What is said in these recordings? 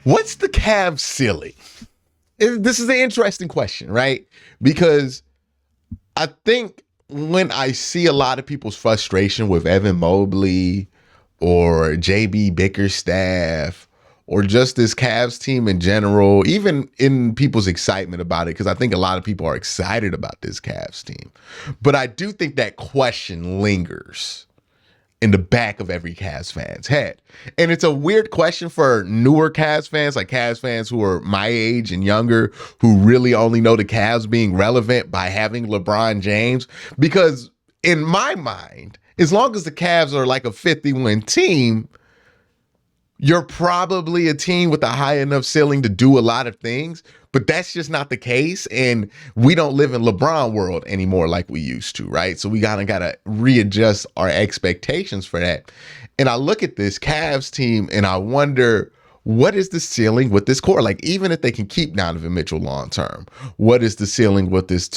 What's the Cavs ceiling? This is an interesting question, right? Because I think when I see a lot of people's frustration with Evan Mobley or JB Bickerstaff or just this Cavs team in general, even in people's excitement about it, because I think a lot of people are excited about this Cavs team. But I do think that question lingers in the back of every Cavs fan's head. And it's a weird question for newer Cavs fans, like Cavs fans who are my age and younger, who really only know the Cavs being relevant by having LeBron James. Because in my mind, as long as the Cavs are like a 50-win team, you're probably a team with a high enough ceiling to do a lot of things, but that's just not the case. And we don't live in LeBron world anymore like we used to, right? So we gotta readjust our expectations for that. And I look at this Cavs team and I wonder, what is the ceiling with this core? Like, even if they can keep Donovan Mitchell long term, what is the ceiling with this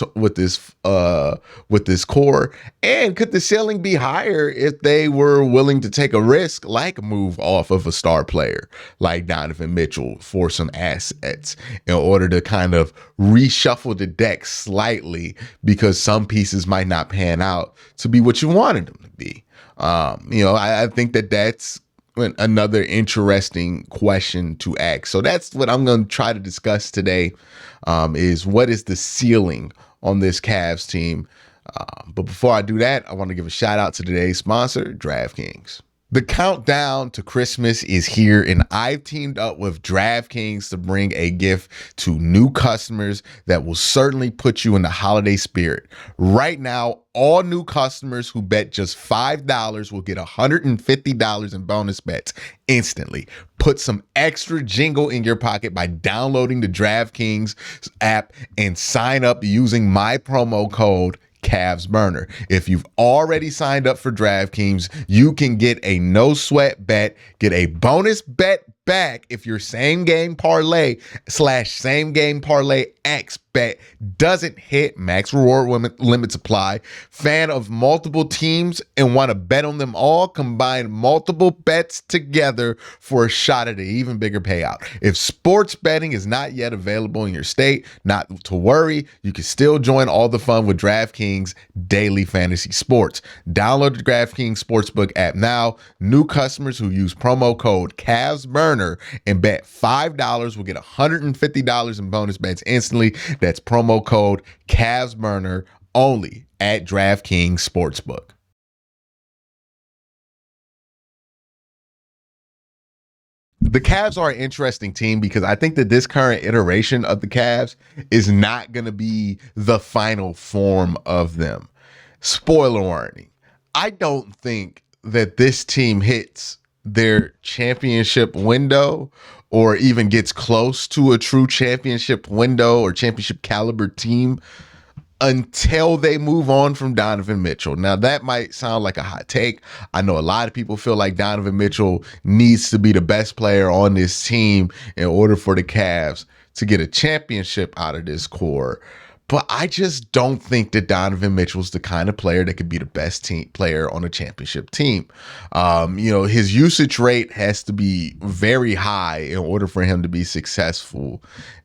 core? And could the ceiling be higher if they were willing to take a risk, like move off of a star player like Donovan Mitchell for some assets in order to kind of reshuffle the deck slightly because some pieces might not pan out to be what you wanted them to be? I think that's another interesting question to ask. So that's what I'm going to try to discuss today, is what is the ceiling on this Cavs team? But before I do that, I want to give a shout out to today's sponsor, DraftKings. The countdown to Christmas is here, and I've teamed up with DraftKings to bring a gift to new customers that will certainly put you in the holiday spirit. Right now, all new customers who bet just $5 will get $150 in bonus bets instantly. Put some extra jingle in your pocket by downloading the DraftKings app and sign up using my promo code Cavs Burner. If you've already signed up for DraftKings, you can get a no sweat bet, get a bonus bet back if your same game parlay / same game parlay X bet doesn't hit. Max reward limits apply. Fan of multiple teams and want to bet on them all? Combine multiple bets together for a shot at an even bigger payout. If sports betting is not yet available in your state, not to worry. You can still join all the fun with DraftKings Daily Fantasy Sports. Download the DraftKings Sportsbook app now. New customers who use promo code CavsBurner and bet $5 will get $150 in bonus bets instantly. That's promo code CavsBurner only at DraftKings Sportsbook. The Cavs are an interesting team because I think that this current iteration of the Cavs is not going to be the final form of them. Spoiler warning, I don't think that this team hits their championship window or even gets close to a true championship window or championship caliber team until they move on from Donovan Mitchell. Now, that might sound like a hot take. I know a lot of people feel like Donovan Mitchell needs to be the best player on this team in order for the Cavs to get a championship out of this core. But I just don't think that Donovan Mitchell's the kind of player that could be the best team player on a championship team. His usage rate has to be very high in order for him to be successful.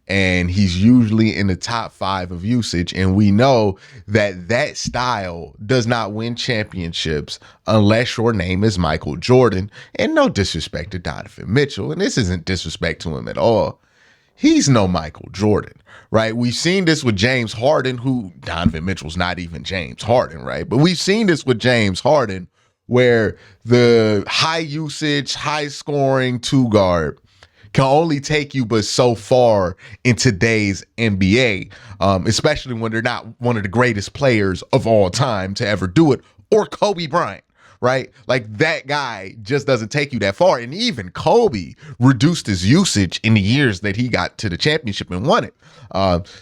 And he's usually in the top 5 of usage. And we know that style does not win championships unless your name is Michael Jordan. And no disrespect to Donovan Mitchell. And this isn't disrespect to him at all. He's no Michael Jordan, right? We've seen this with James Harden, who Donovan Mitchell's not even James Harden, right? But we've seen this with James Harden, where the high usage, high scoring 2-guard can only take you but so far in today's NBA, especially when they're not one of the greatest players of all time to ever do it, or Kobe Bryant. Right? Like, that guy just doesn't take you that far. And even Kobe reduced his usage in the years that he got to the championship and won it.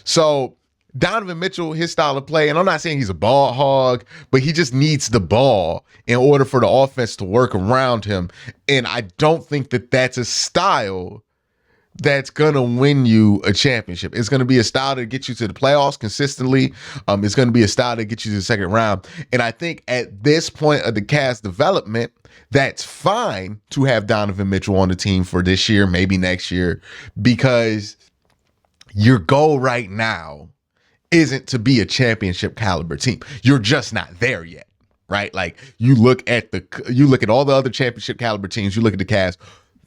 So Donovan Mitchell, his style of play, and I'm not saying he's a ball hog, but he just needs the ball in order for the offense to work around him. And I don't think that that's a style that's going to win you a championship. It's going to be a style to get you to the playoffs consistently. It's going to be a style to get you to the second round. And I think at this point of the Cavs development, that's fine to have Donovan Mitchell on the team for this year, maybe next year, because your goal right now isn't to be a championship caliber team. You're just not there yet, right? Like you look at all the other championship caliber teams, you look at the Cavs.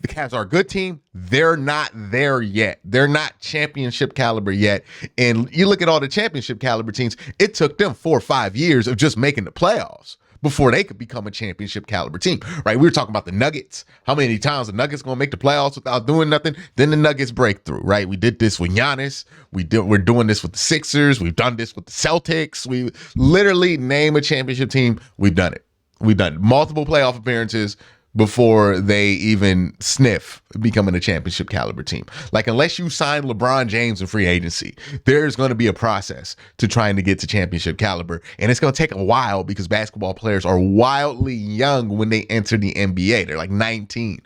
The Cavs are a good team. They're not there yet. They're not championship caliber yet. And you look at all the championship caliber teams, it took them 4 or 5 years of just making the playoffs before they could become a championship caliber team, right? We were talking about the Nuggets. How many times the Nuggets going to make the playoffs without doing nothing? Then the Nuggets break through, right? We did this with Giannis. We're doing this with the Sixers. We've done this with the Celtics. We literally name a championship team. We've done it. We've done multiple playoff appearances before they even sniff becoming a championship caliber team. Like, unless you sign LeBron James in free agency, there's going to be a process to trying to get to championship caliber. And it's going to take a while because basketball players are wildly young when they enter the NBA. They're like 19.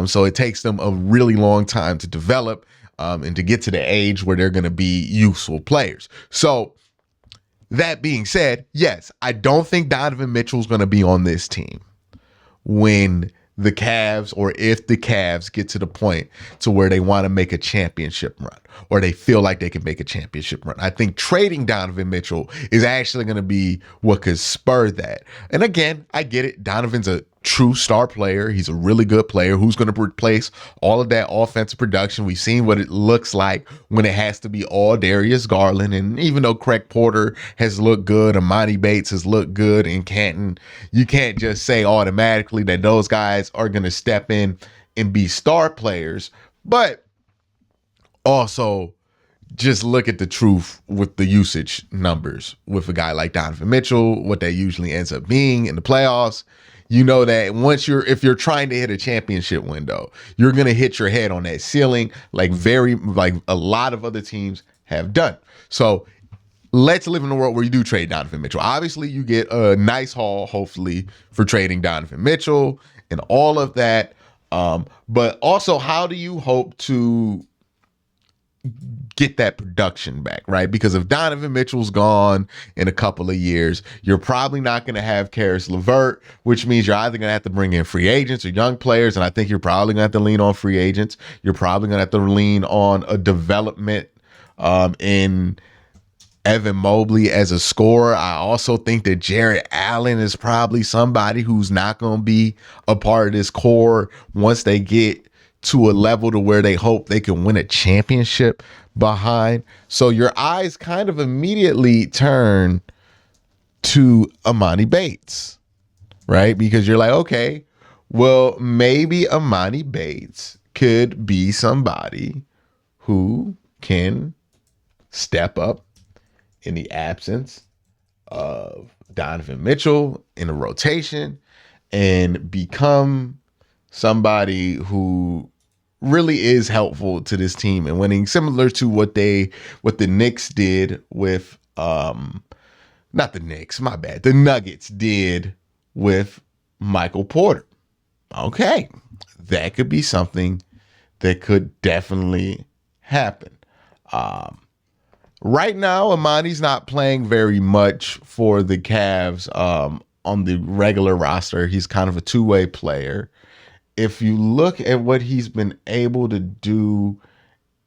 So it takes them a really long time to develop and to get to the age where they're going to be useful players. So that being said, yes, I don't think Donovan Mitchell's going to be on this team when the Cavs, or if the Cavs get to the point to where they want to make a championship run, or they feel like they can make a championship run. I think trading Donovan Mitchell is actually going to be what could spur that. And again, I get it. Donovan's a true star player. He's a really good player who's going to replace all of that offensive production. We've seen what it looks like when it has to be all Darius Garland. And even though Craig Porter has looked good, Amani Bates has looked good in Canton, you can't just say automatically that those guys are going to step in and be star players. But also, just look at the truth with the usage numbers with a guy like Donovan Mitchell, what that usually ends up being in the playoffs. You know that if you're trying to hit a championship window, you're going to hit your head on that ceiling like a lot of other teams have done. So let's live in a world where you do trade Donovan Mitchell. Obviously, you get a nice haul, hopefully, for trading Donovan Mitchell and all of that. But also, how do you hope to get that production back, right? Because if Donovan Mitchell's gone in a couple of years, you're probably not going to have Karis LeVert, which means you're either going to have to bring in free agents or young players. And I think you're probably going to have to lean on free agents. You're probably going to have to lean on a development in Evan Mobley as a scorer. I also think that Jarrett Allen is probably somebody who's not going to be a part of this core once they get to a level to where they hope they can win a championship behind. So your eyes kind of immediately turn to Amani Bates, right? Because you're like, okay, well, maybe Amani Bates could be somebody who can step up in the absence of Donovan Mitchell in a rotation and become somebody who really is helpful to this team and winning, similar to what the Knicks did with not the Knicks, my bad. The Nuggets did with Michael Porter. Okay, that could be something that could definitely happen. Right now, Amani's not playing very much for the Cavs on the regular roster. He's kind of a two-way player. If you look at what he's been able to do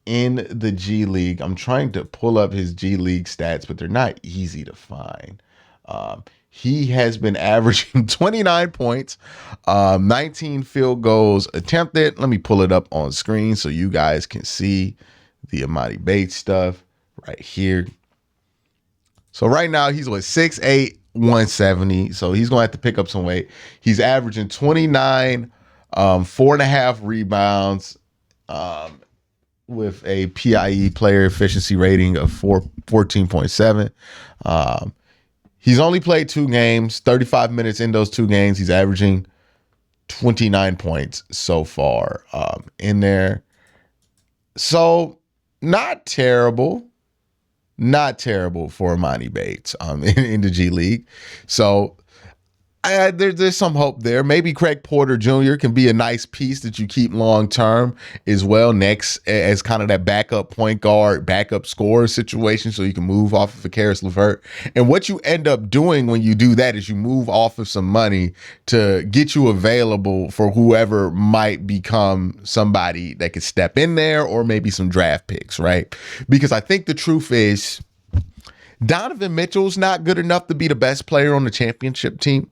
in the G League, I'm trying to pull up his G League stats, but they're not easy to find. He has been averaging 29 points, 19 field goals attempted. Let me pull it up on screen so you guys can see the Amani Bates stuff right here. So right now he's 6'8", 170. So he's going to have to pick up some weight. He's averaging 29, 4.5 rebounds, with a PIE player efficiency rating of 14.7. He's only played 2 games, 35 minutes in those 2 games. He's averaging 29 points so far in there. So not terrible for Amani Bates in the G League. So There's some hope there. Maybe Craig Porter Jr. can be a nice piece that you keep long term as well, next as kind of that backup point guard, backup scorer situation, so you can move off of a Karis LeVert. And what you end up doing when you do that is you move off of some money to get you available for whoever might become somebody that could step in there, or maybe some draft picks, right? Because I think the truth is Donovan Mitchell's not good enough to be the best player on the championship team.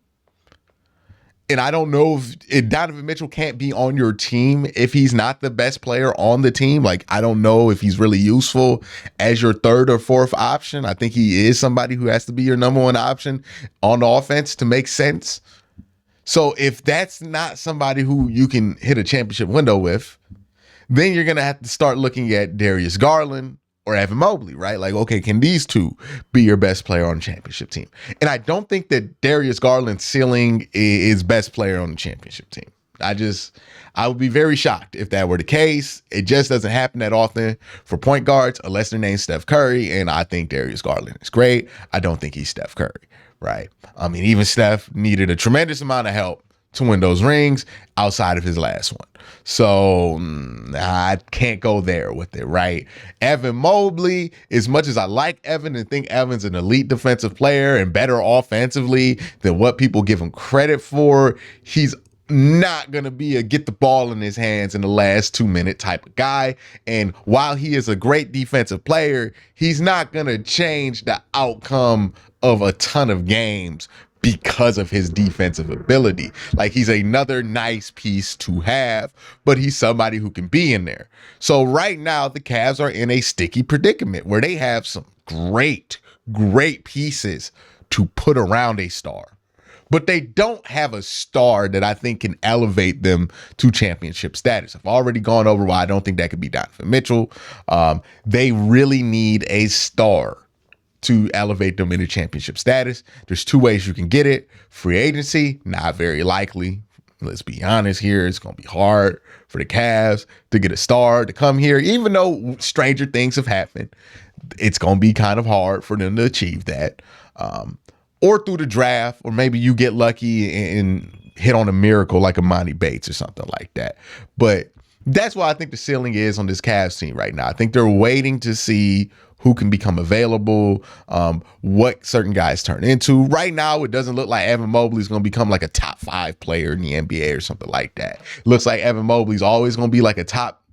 And I don't know if Donovan Mitchell can't be on your team if he's not the best player on the team. Like, I don't know if he's really useful as your third or fourth option. I think he is somebody who has to be your number one option on the offense to make sense. So if that's not somebody who you can hit a championship window with, then you're going to have to start looking at Darius Garland or Evan Mobley, right? Like, okay, can these two be your best player on the championship team? And I don't think that Darius Garland's ceiling is best player on the championship team. I would be very shocked if that were the case. It just doesn't happen that often for point guards unless their name's Steph Curry. And I think Darius Garland is great. I don't think he's Steph Curry, right? I mean, even Steph needed a tremendous amount of help to win those rings outside of his last one. So I can't go there with it, right? Evan Mobley, as much as I like Evan and think Evan's an elite defensive player and better offensively than what people give him credit for, he's not going to be a get the ball in his hands in the last 2-minute type of guy. And while he is a great defensive player, he's not going to change the outcome of a ton of games because of his defensive ability. Like, he's another nice piece to have, but he's somebody who can be in there. So right now, the Cavs are in a sticky predicament where they have some great pieces to put around a star, but they don't have a star that I think can elevate them to championship status. I've already gone over why I don't think that could be Donovan Mitchell. They really need a star to elevate them into championship status. There's two ways you can get it. Free agency, not very likely. Let's be honest here. It's going to be hard for the Cavs to get a star to come here. Even though stranger things have happened, it's going to be kind of hard for them to achieve that. Or through the draft, or maybe you get lucky and hit on a miracle like Imani Bates or something like that. But that's why I think the ceiling is on this Cavs team right now. I think they're waiting to see who can become available, what certain guys turn into. Right now, it doesn't look like Evan Mobley is going to become like a top 5 player in the NBA or something like that. It looks like Evan Mobley's always going to be like a top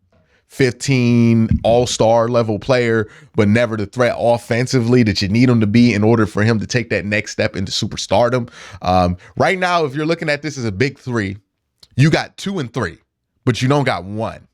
15 all-star level player, but never the threat offensively that you need him to be in order for him to take that next step into superstardom. Right now, if you're looking at this as a big three, you got 2 and 3, but you don't got 1.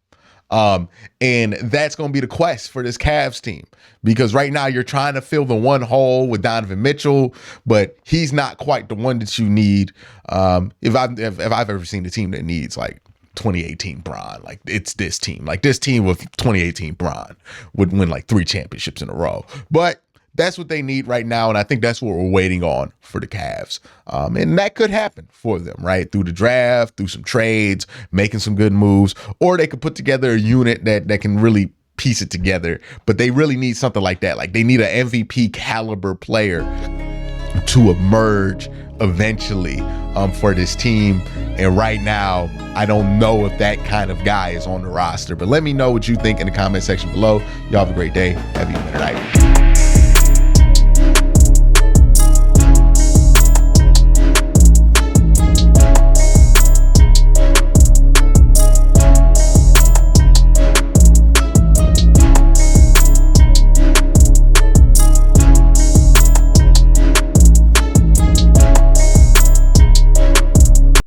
And that's going to be the quest for this Cavs team, because right now you're trying to fill the one hole with Donovan Mitchell, but he's not quite the one that you need. If I've ever seen a team that needs like 2018 Bron, like it's this team. Like this team with 2018 Bron would win like 3 championships in a row. But that's what they need right now, and I think that's what we're waiting on for the Cavs. And that could happen for them, right? Through the draft, through some trades, making some good moves, or they could put together a unit that can really piece it together. But they really need something like that. Like, they need an MVP caliber player to emerge eventually for this team. And right now, I don't know if that kind of guy is on the roster. But let me know what you think in the comment section below. Y'all have a great day. Have a good night.